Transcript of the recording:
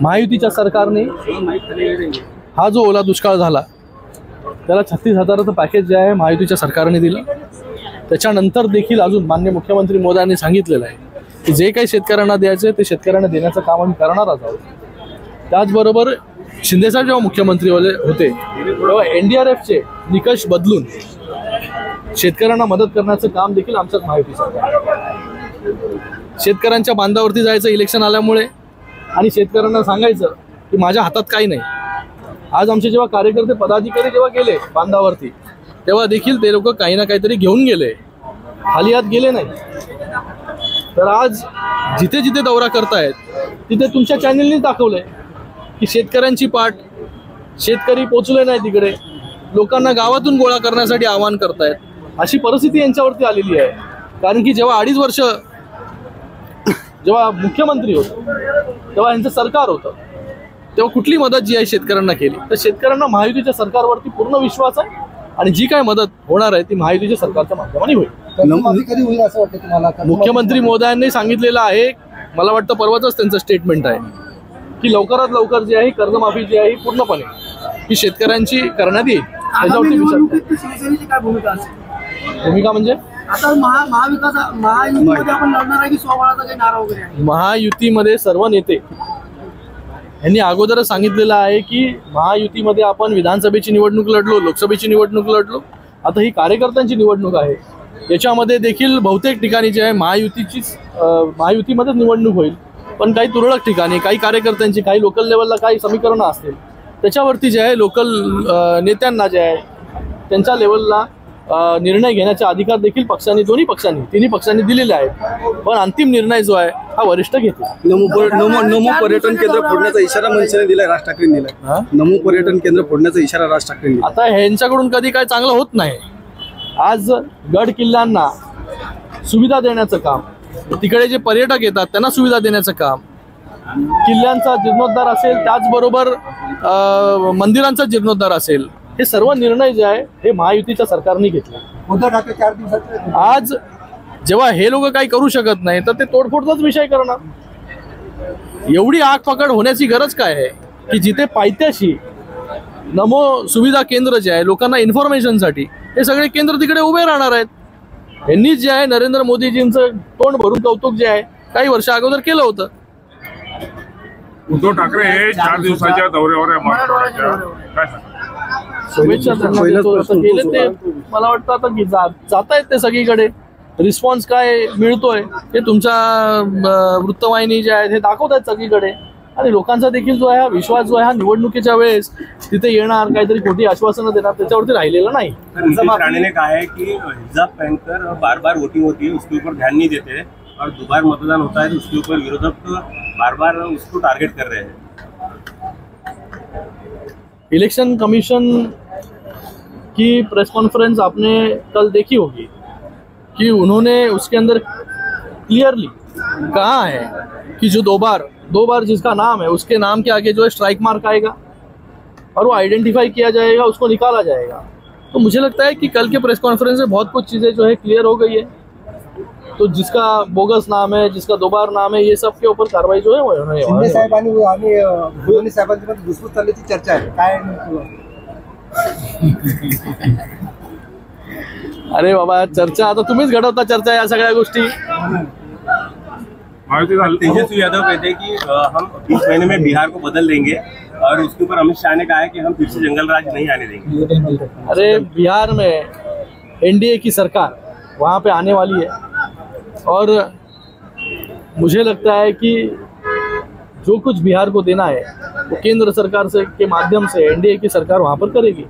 महायुतीच्या सरकारने हा जो ओला दुष्काळ झाला त्याला 36,000चं पॅकेज जे आहे महायुतीच्या सरकारने दिलं। त्याच्यानंतर देखील अजून माननीय मुख्यमंत्री मोदयांनी सांगितलेलं आहे की जे काही शेतकऱ्यांना द्यायचे ते शेतकऱ्यांना देण्याचं काम आम्ही करणारच आहोत। त्याचबरोबर शिंदेसाहेब जेव्हा मुख्यमंत्री होते तेव्हा NDRFचे निकष बदलून शेतकऱ्यांना मदत करण्याचं काम देखील आमच्याच महायुती सरकार। शेतकऱ्यांच्या बांधावरती जायचं इलेक्शन आल्यामुळे आणि शेतकऱ्यांना सांगायचं की माझ्या हातात काही नाही। आज आमचे जेव्हा कार्यकर्ते पदाधिकारी जेव्हा गेले बांधावरती तेव्हा देखील ते लोक काही ना काहीतरी घेऊन गेले, खाली हात गेले नाही। तर आज जिथे जिथे दौरा करतायत तिथे तुमच्या चॅनलनी दाखवलंय की शेतकऱ्यांची पाठ, शेतकरी पोचले नाही तिकडे, लोकांना गावातून गोळा करण्यासाठी आवाहन करतायत। अशी परिस्थिती यांच्यावरती आलेली आहे। कारण की जेव्हा 2.5 वर्ष जेव्हा मुख्यमंत्री होते तेव्हा यांचं सरकार होतं तेव्हा कुठली मदत जी आहे शेतकऱ्यांना केली? तर शेतकऱ्यांना महायुतीच्या सरकारवरती पूर्ण विश्वास आहे आणि जी काय मदत होणार आहे ती महायुतीच्या सरकारच्या माध्यमाने होईल। कधी होईल असं वाटतं तुम्हाला? मुख्यमंत्री मोदयांनी सांगितलेलं आहे, मला वाटतं परवाच त्यांचं स्टेटमेंट आहे की लवकरात लवकर जी आहे कर्जमाफी जी आहे पूर्णपणे ही शेतकऱ्यांची करण्यात येईल। त्याच्यावरती विचार भूमिका असेल? भूमिका म्हणजे आता महायुतीमध्ये आपण लढणार आहे की स्वबळाचा काही नारा वगैरे आहे? महायुतीमध्ये सर्व नेते यांनी अगोदरच सांगितलेलं आहे की महायुतीमध्ये आपण विधानसभेची निवडणूक लढलो, लोकसभेची निवडणूक लढलो, आता ही कार्यकर्त्यांची निवडणूक आहे। याच्यामध्ये देखील बहुतेक ठिकाणी जे आहे महायुतीमध्येच निवडणूक होईल, पण काही तुरळक ठिकाणी काही कार्यकर्त्यांची, काही लोकल लेवलला काही समीकरणं असतील त्याच्यावरती जे आहे लोकल नेत्यांना जे आहे त्यांच्या लेवलला निर्णय घेण्याचा अधिकार देखील पक्षांनी, तिन्ही पक्षांनी दिलेले आहेत। पण अंतिम निर्णय जो आहे हा वरिष्ठ घेतील। नमो पर्यटन केंद्र फोडण्याचा इशारा मनसेने दिलाय, राज ठाकरेंनी दिलाय। नमो पर्यटन केंद्र फोडण्याचा इशारा राज ठाकरेंनी। आता ह्यांच्याकडून कधी काय चांगलं होत नाही। आज गड किल्ल्यांना सुविधा देण्याचं काम, तिकडे जे पर्यटक येतात त्यांना सुविधा देण्याचं काम, किल्ल्यांचा जीर्णोद्धार असेल, त्याचबरोबर मंदिरांचा जीर्णोद्धार असेल, हे सर्व निर्णय जे आहे हे महायुतीच्या सरकारने घेतले। उद्धव ठाकरे 4 दिवसात आज जेव्हा हे लोक काही करू शकत नाही तर ते तोडफोडचाच विषय करणार। एवढी आग पकड होण्याची गरज काय आहे की जिथे पायथ्याशी नमो सुविधा केंद्र जे आहे लोकांना इन्फॉर्मेशनसाठी हे सगळे केंद्र तिकडे उभे राहणार आहेत। यांनी जे आहे नरेंद्र मोदीजींचं तोंड भरून कौतुक जे आहे काही वर्ष अगोदर केलं होतं। उद्धव ठाकरे हे 4 दिवसाच्या दौऱ्यावर आहे मराठवाड्याच्या, काय सांगता? शुभेच्छा गेले ते, मला वाटतं आता की जात आहेत ते सगळीकडे। रिस्पॉन्स काय मिळतोय ते तुमच्या वृत्तवाहिनी जे आहेत हे दाखवत आहेत सगळीकडे आणि लोकांचा देखील जो आहे हा विश्वास जो आहे हा निवडणुकीच्या वेळेस तिथे येणार, काहीतरी खोटी आश्वासनं देणार त्याच्यावरती राहिलेलं नाही। राणे ने कहा है कि हिजाब पहनकर बार बार वोटिंग होती है, उसके ऊपर ध्यान नहीं देते और दोबारा मतदान होता है तो उसके ऊपर विरोधक बार बार उसको टारगेट कर रहे हैं। इलेक्शन कमीशन की प्रेस कॉन्फ्रेंस आपने कल देखी होगी कि उन्होंने उसके अंदर क्लियरली कहा है कि जो दो बार जिसका नाम है उसके नाम के आगे जो है स्ट्राइक मार्क आएगा और वो आइडेंटिफाई किया जाएगा, उसको निकाला जाएगा। तो मुझे लगता है कि कल के प्रेस कॉन्फ्रेंस में बहुत कुछ चीज़ें जो है क्लियर हो गई है। तो जिसका बोगस नाम है, जिसका 2 बार नाम है, ये सब के ऊपर कार्रवाई जो है वो होने शिंदे साहेबांनी आणि भुजबळ साहेबांची मध्ये घुसखोरी चालल्याची चर्चा आहे, काय? अरे बाबा, चर्चा आता तुम्हीच घडवता चर्चा या सगळ्या गोष्टी। तेजस्वी यादव कहते हैं कि हम 20 महीने में बिहार को बदल देंगे और उसके ऊपर अमित शाह ने कहा है कि हम फिर से जंगल राज नहीं आने देंगे। अरे बिहार में NDA की सरकार वहाँ पे आने वाली है और मुझे लगता है कि जो कुछ बिहार को देना है वो केंद्र सरकार से के माध्यम से NDA की सरकार वहाँ पर करेगी।